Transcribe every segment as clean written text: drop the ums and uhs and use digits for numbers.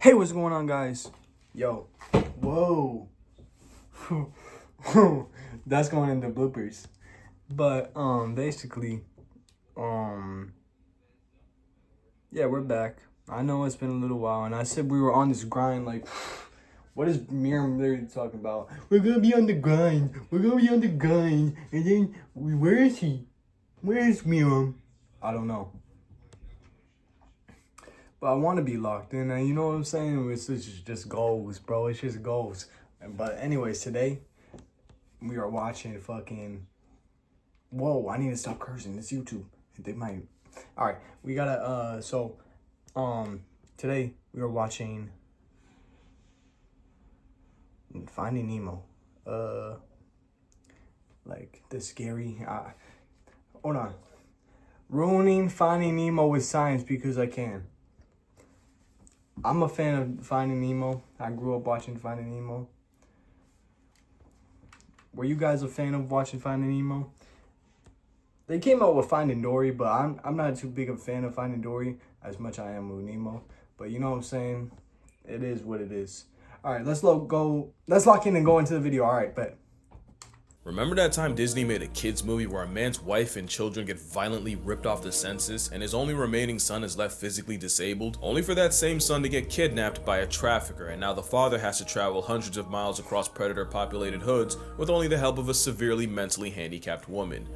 Hey, what's going on, guys? Yo, whoa, that's going in the bloopers. But basically, yeah, we're back. I know it's been a little while, and I said we were on this grind. Like, what is Meruem literally talking about? We're gonna be on the grind. We're gonna be on the grind, and then where is he? Where is Meruem? I don't know. But I want to be locked in, and you know what I'm saying? It's just goals, bro. It's just goals. But anyways, today we are watching fucking. Whoa! I need to stop cursing. It's YouTube. They might. All right, we gotta. Today we are watching Finding Nemo. Like the scary. Hold on. Ruining Finding Nemo with science because I can. I'm a fan of Finding Nemo. I grew up watching Finding Nemo. Were you guys a fan of watching Finding Nemo? They came out with Finding Dory, but I'm not too big of a fan of Finding Dory as much I am with Nemo. But you know what I'm saying? It is what it is. All right, let's lock in and go into the video. All right, bet. Remember that time Disney made a kids movie where a man's wife and children get violently ripped off the census and his only remaining son is left physically disabled, only for that same son to get kidnapped by a trafficker, and now the father has to travel hundreds of miles across predator-populated hoods with only the help of a severely mentally handicapped woman.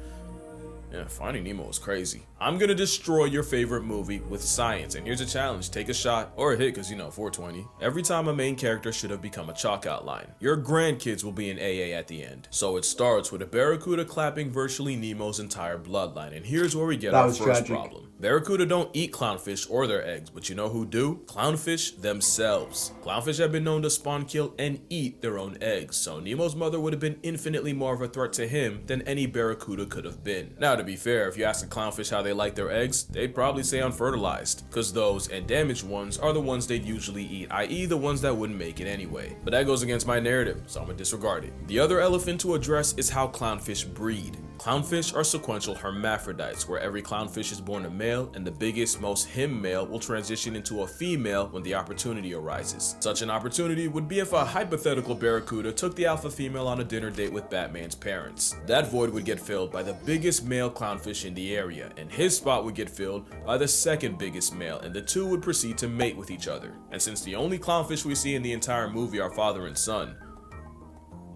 Yeah, Finding Nemo was crazy. I'm gonna destroy your favorite movie with science, and here's a challenge. Take a shot, or a hit, cause 420. Every time a main character should have become a chalk outline. Your grandkids will be in AA at the end. So it starts with a barracuda clapping virtually Nemo's entire bloodline, and here's where we get our first problem. Barracuda don't eat clownfish or their eggs, but you know who do? Clownfish themselves. Clownfish have been known to spawn, kill, and eat their own eggs, so Nemo's mother would have been infinitely more of a threat to him than any barracuda could have been. Now, to be fair, if you ask the clownfish how they like their eggs, they'd probably say unfertilized, cause those and damaged ones are the ones they'd usually eat, i.e. the ones that wouldn't make it anyway. But that goes against my narrative, so I'm gonna disregard it. The other elephant to address is how clownfish breed. Clownfish are sequential hermaphrodites, where every clownfish is born a male, and the biggest, most him male will transition into a female when the opportunity arises. Such an opportunity would be if a hypothetical barracuda took the alpha female on a dinner date with Batman's parents. That void would get filled by the biggest male clownfish in the area, and his spot would get filled by the second biggest male, and the two would proceed to mate with each other. And since the only clownfish we see in the entire movie are father and son,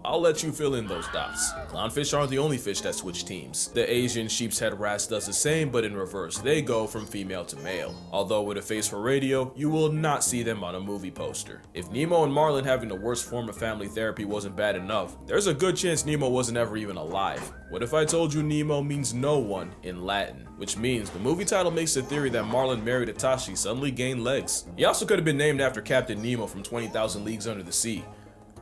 I'll let you fill in those dots. Clownfish aren't the only fish that switch teams. The Asian sheep's head wrasse does the same, but in reverse. They go from female to male. Although with a face for radio, you will not see them on a movie poster. If Nemo and Marlin having the worst form of family therapy wasn't bad enough, there's a good chance Nemo wasn't ever even alive. What if I told you Nemo means no one in Latin? Which means the movie title makes the theory that Marlin married Itachi suddenly gained legs. He also could have been named after Captain Nemo from 20,000 Leagues Under the Sea.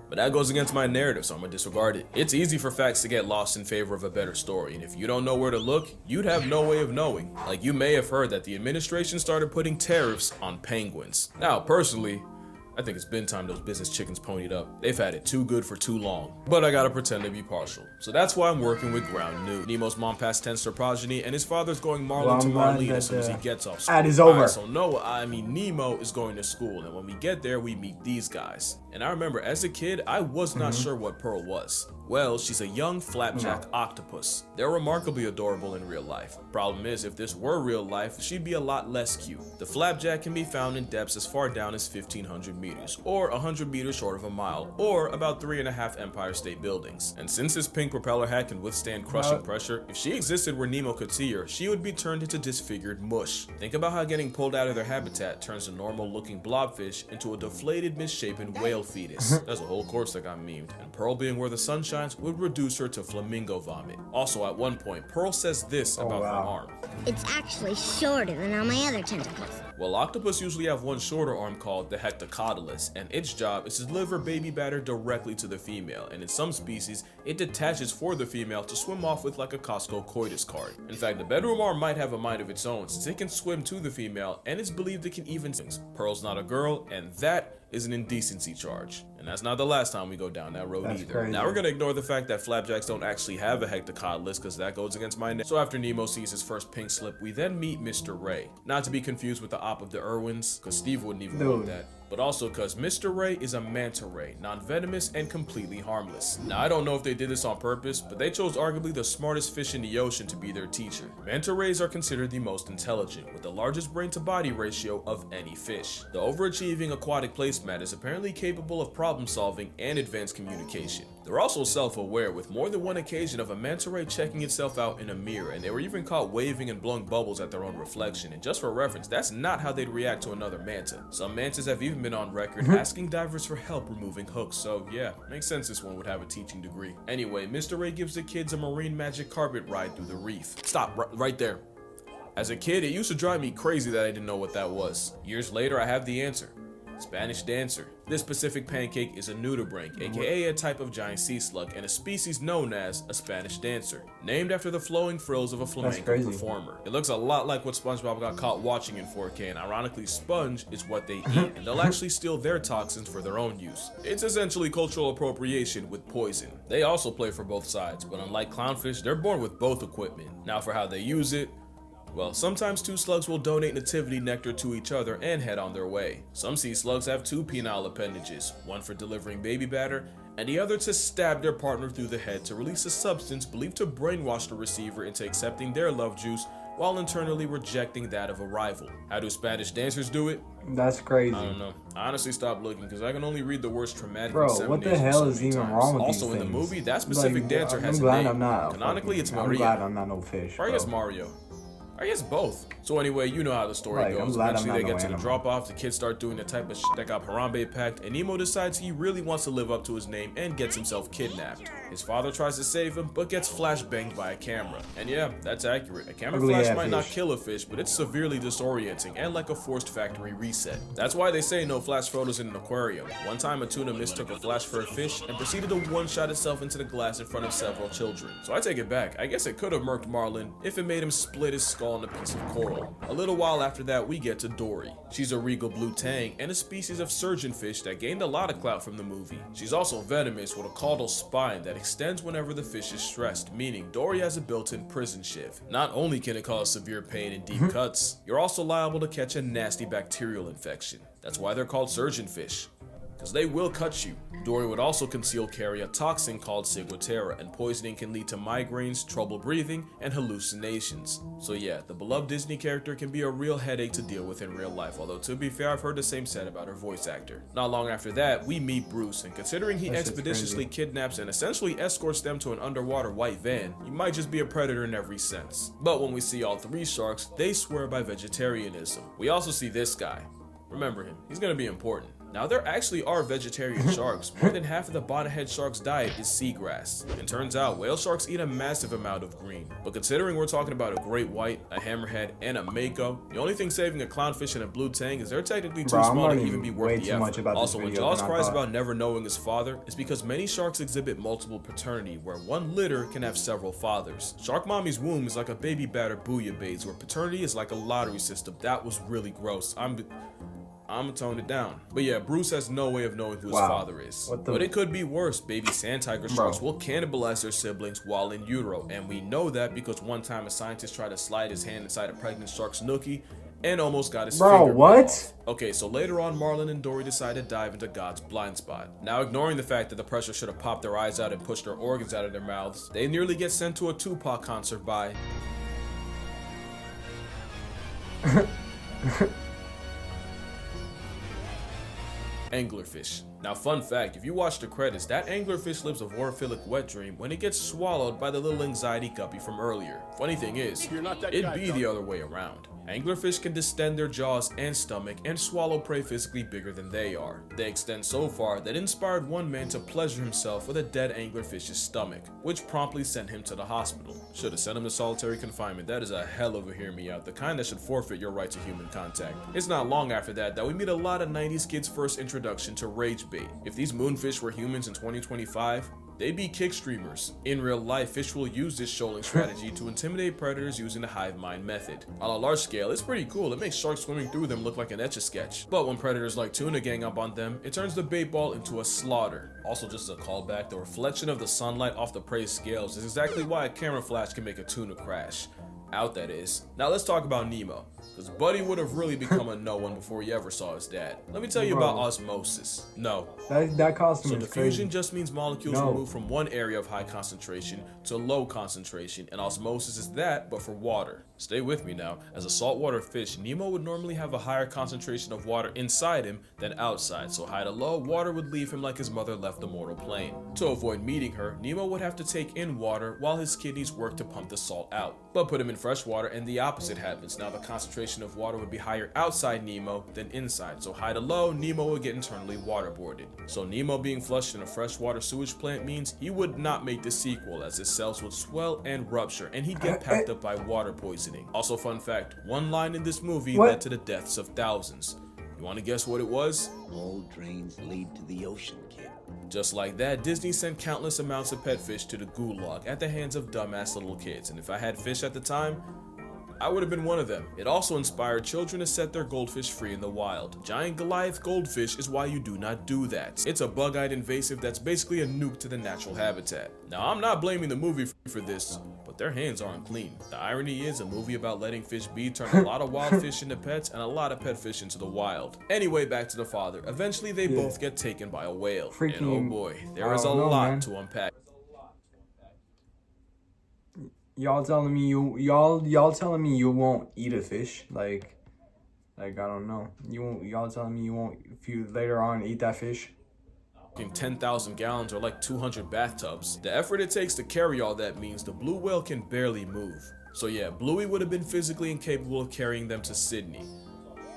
But that goes against my narrative, so I'm gonna disregard it. It's easy for facts to get lost in favor of a better story, and if you don't know where to look, you'd have no way of knowing. Like, you may have heard that the administration started putting tariffs on penguins. Now, personally, I think it's been time those business chickens ponied up. They've had it too good for too long. But I gotta pretend to be partial. So that's why I'm working with ground new. Nemo's mom passed tense her progeny, and his father's going Marlin to Marlene as soon as he gets off school. Ad is over. So Nemo is going to school, and when we get there, we meet these guys. And I remember as a kid, I was not sure what Pearl was. Well, she's a young flapjack octopus. They're remarkably adorable in real life. Problem is, if this were real life, she'd be a lot less cute. The flapjack can be found in depths as far down as 1,500 meters, or 100 meters short of a mile, or about 3.5 Empire State Buildings. And since this pink propeller hat can withstand crushing pressure, if she existed where Nemo could see her, she would be turned into disfigured mush. Think about how getting pulled out of their habitat turns a normal-looking blobfish into a deflated, misshapen whale fetus. There's a whole corpse that got memed, and Pearl being where the sun shines would reduce her to flamingo vomit. Also, at one point, Pearl says this about her arm. It's actually shorter than all my other tentacles. Well, octopus usually have one shorter arm called the hectocotylus, and its job is to deliver baby batter directly to the female, and in some species, it detaches for the female to swim off with like a Costco coitus card. In fact, the bedroom arm might have a mind of its own, since it can swim to the female, and it's believed it can even sing. Pearl's not a girl, and that is an indecency charge. And that's not the last time we go down that road either. Crazy. Now we're gonna ignore the fact that flapjacks don't actually have a hectocotylus because that goes against my name. So after Nemo sees his first pink slip, we then meet Mr. Ray. Not to be confused with the op of the Irwins, because Steve wouldn't even want that. but also because Mr. Ray is a manta ray, non-venomous and completely harmless. Now I don't know if they did this on purpose, but they chose arguably the smartest fish in the ocean to be their teacher. Manta rays are considered the most intelligent, with the largest brain to body ratio of any fish. The overachieving aquatic placemat is apparently capable of problem solving and advanced communication. They're also self-aware, with more than one occasion of a manta ray checking itself out in a mirror, and they were even caught waving and blowing bubbles at their own reflection. And just for reference, that's not how they'd react to another manta. Some mantas have even been on record asking divers for help removing hooks, so yeah, makes sense this one would have a teaching degree. Anyway, Mr. Ray gives the kids a marine magic carpet ride through the reef. Stop right there. As a kid, it used to drive me crazy that I didn't know what that was. Years later, I have the answer. Spanish dancer. This specific pancake is a nudibranch, aka a type of giant sea slug, and a species known as a Spanish dancer, named after the flowing frills of a flamenco performer. It looks a lot like what SpongeBob got caught watching in 4K, and ironically, sponge is what they eat, and they'll actually steal their toxins for their own use. It's essentially cultural appropriation with poison. They also play for both sides, but unlike clownfish, they're born with both equipment. Now for how they use it, well, sometimes two slugs will donate nativity nectar to each other and head on their way. Some sea slugs have two penile appendages, one for delivering baby batter, and the other to stab their partner through the head to release a substance believed to brainwash the receiver into accepting their love juice while internally rejecting that of a rival. How do Spanish dancers do it? That's crazy. I don't know. I honestly stopped looking because I can only read the worst traumatic Bro, what the hell is even wrong with also these in the things? movie, that specific dancer has a name. Canonically, it's Maria. I'm glad I'm not no fish. Or I guess Mario. I guess both. So anyway, you know how the story goes. Eventually they get to the drop-off, the kids start doing the type of shit that got Harambe packed, and Nemo decides he really wants to live up to his name and gets himself kidnapped. His father tries to save him, but gets flashbanged by a camera. And yeah, that's accurate. A camera flash might not kill a fish, but it's severely disorienting and like a forced factory reset. That's why they say no flash photos in an aquarium. One time a tuna mistook a flash for a fish and proceeded to one-shot itself into the glass in front of several children. So I take it back. I guess it could have murked Marlin if it made him split his skull on a piece of coral. A little while after that, we get to Dory. She's a regal blue tang and a species of surgeonfish that gained a lot of clout from the movie. She's also venomous with a caudal spine that extends whenever the fish is stressed, meaning Dory has a built-in prison shiv. Not only can it cause severe pain and deep cuts, you're also liable to catch a nasty bacterial infection. That's why they're called surgeonfish, because they will cut you. Dory would also conceal carry a toxin called ciguatera, and poisoning can lead to migraines, trouble breathing, and hallucinations. So yeah, the beloved Disney character can be a real headache to deal with in real life, although to be fair, I've heard the same said about her voice actor. Not long after that, we meet Bruce, and considering he expeditiously kidnaps and essentially escorts them to an underwater white van, he might just be a predator in every sense. But when we see all three sharks, they swear by vegetarianism. We also see this guy. Remember him, he's gonna be important. Now there actually are vegetarian sharks. More than half of the bonnethead shark's diet is seagrass. And turns out whale sharks eat a massive amount of green. But considering we're talking about a great white, a hammerhead, and a mako, the only thing saving a clownfish and a blue tang is they're technically too small to even be worth the effort. Also, when Jaws cries about never knowing his father, it's because many sharks exhibit multiple paternity, where one litter can have several fathers. Shark mommy's womb is like a baby batter bouillabaisse, where paternity is like a lottery system. That was really gross. I'm gonna tone it down. But yeah, Bruce has no way of knowing who his father is. But it could be worse. Baby sand tiger sharks will cannibalize their siblings while in utero. And we know that because one time a scientist tried to slide his hand inside a pregnant shark's nookie and almost got his finger off. Okay, so later on, Marlin and Dory decide to dive into God's blind spot. Now, ignoring the fact that the pressure should have popped their eyes out and pushed their organs out of their mouths, they nearly get sent to a Tupac concert by... anglerfish. Now, fun fact, if you watch the credits, that anglerfish lives a vorophilic wet dream when it gets swallowed by the little anxiety guppy from earlier. Funny thing is, it'd be the other way around. Anglerfish can distend their jaws and stomach and swallow prey physically bigger than they are. They extend so far that it inspired one man to pleasure himself with a dead anglerfish's stomach, which promptly sent him to the hospital. Should have sent him to solitary confinement. That is a hell of a hear me out, the kind that should forfeit your right to human contact. It's not long after that we meet a lot of 90s kids' first introduction to rage bait. If these moonfish were humans in 2025, they'd be kick streamers. In real life, fish will use this shoaling strategy to intimidate predators using the hive mind method. On a large scale, it's pretty cool. It makes sharks swimming through them look like an Etch-a-Sketch. But when predators like tuna gang up on them, it turns the bait ball into a slaughter. Also, just a callback, the reflection of the sunlight off the prey's scales is exactly why a camera flash can make a tuna crash. Out, that is. Now let's talk about Nemo, because Buddy would have really become a no one before he ever saw his dad. Let me tell you about osmosis. No. That costume So is diffusion crazy. just means molecules move from one area of high concentration to low concentration, and osmosis is that, but for water. Stay with me now. As a saltwater fish, Nemo would normally have a higher concentration of water inside him than outside, so high to low, water would leave him like his mother left the mortal plane. To avoid meeting her, Nemo would have to take in water while his kidneys work to pump the salt out. But put him in fresh water and the opposite happens. Now the concentration of water would be higher outside Nemo than inside, so high to low, Nemo would get internally waterboarded. So Nemo being flushed in a freshwater sewage plant means he would not make the sequel, as his cells would swell and rupture, and he'd get packed up by water poisoning. Also, fun fact, one line in this movie led to the deaths of thousands. You want to guess what it was? All drains lead to the ocean, kid. Just like that, Disney sent countless amounts of pet fish to the gulag at the hands of dumbass little kids, and if I had fish at the time, I would have been one of them. It also inspired children to set their goldfish free in the wild. Giant Goliath goldfish is why you do not do that. It's a bug-eyed invasive that's basically a nuke to the natural habitat. Now, I'm not blaming the movie for this, but their hands aren't clean. The irony is, a movie about letting fish be turned a lot of wild fish into pets and a lot of pet fish into the wild. Anyway, back to the father. Eventually, they both get taken by a whale. And oh boy, there is a lot to unpack. Y'all telling me y'all telling me you won't eat a fish? Like I don't know. Y'all telling me you won't, if you later on eat that fish? 10,000 gallons or like 200 bathtubs. The effort it takes to carry all that means the blue whale can barely move. So yeah, Bluey would have been physically incapable of carrying them to Sydney.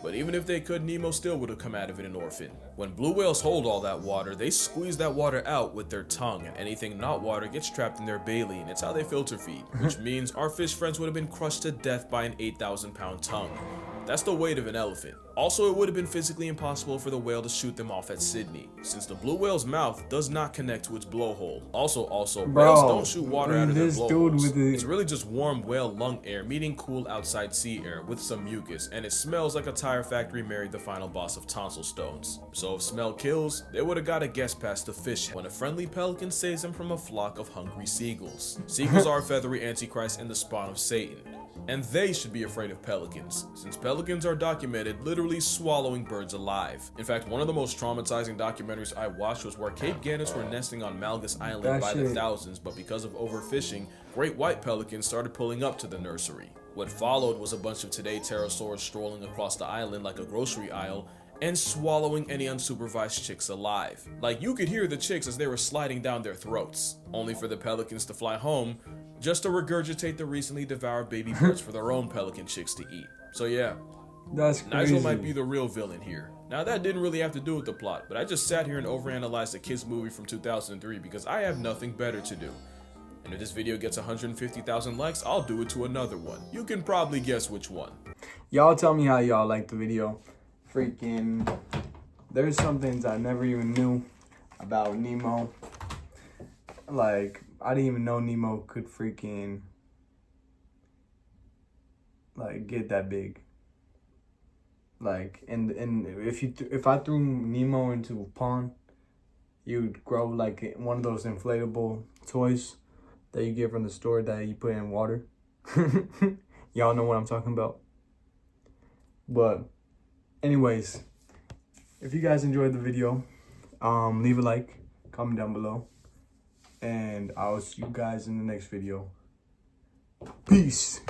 But even if they could, Nemo still would have come out of it an orphan. When blue whales hold all that water, they squeeze that water out with their tongue, and anything not water gets trapped in their baleen. It's how they filter feed, which means our fish friends would have been crushed to death by an 8,000-pound tongue. That's the weight of an elephant. Also, it would have been physically impossible for the whale to shoot them off at Sydney, since the blue whale's mouth does not connect to its blowhole. Also, whales don't shoot water out of their blowholes. It's really just warm whale lung air meeting cool outside sea air with some mucus, and it smells like a tire factory married the final boss of tonsil stones. So if smell kills, they would have got a guess past the fish when a friendly pelican saves them from a flock of hungry seagulls. Seagulls are a feathery antichrist and the spawn of Satan. And they should be afraid of pelicans, since pelicans are documented literally swallowing birds alive. In fact, one of the most traumatizing documentaries I watched was where Cape Gannets were nesting on Malgus Island by the thousands, but because of overfishing, great white pelicans started pulling up to the nursery. What followed was a bunch of today pterosaurs strolling across the island like a grocery aisle and swallowing any unsupervised chicks alive. Like, you could hear the chicks as they were sliding down their throats, only for the pelicans to fly home just to regurgitate the recently devoured baby birds for their own pelican chicks to eat. So yeah, that's crazy. Nigel might be the real villain here. Now that didn't really have to do with the plot, but I just sat here and overanalyzed a kids movie from 2003 because I have nothing better to do. And if this video gets 150,000 likes, I'll do it to another one. You can probably guess which one. Y'all tell me how y'all like the video. Freaking, there's some things I never even knew about Nemo. Like, I didn't even know Nemo could freaking, like, get that big. Like, and if I threw Nemo into a pond, he would grow like one of those inflatable toys that you get from the store that you put in water. Y'all know what I'm talking about. But anyways, if you guys enjoyed the video, leave a like, comment down below, and I'll see you guys in the next video. Peace.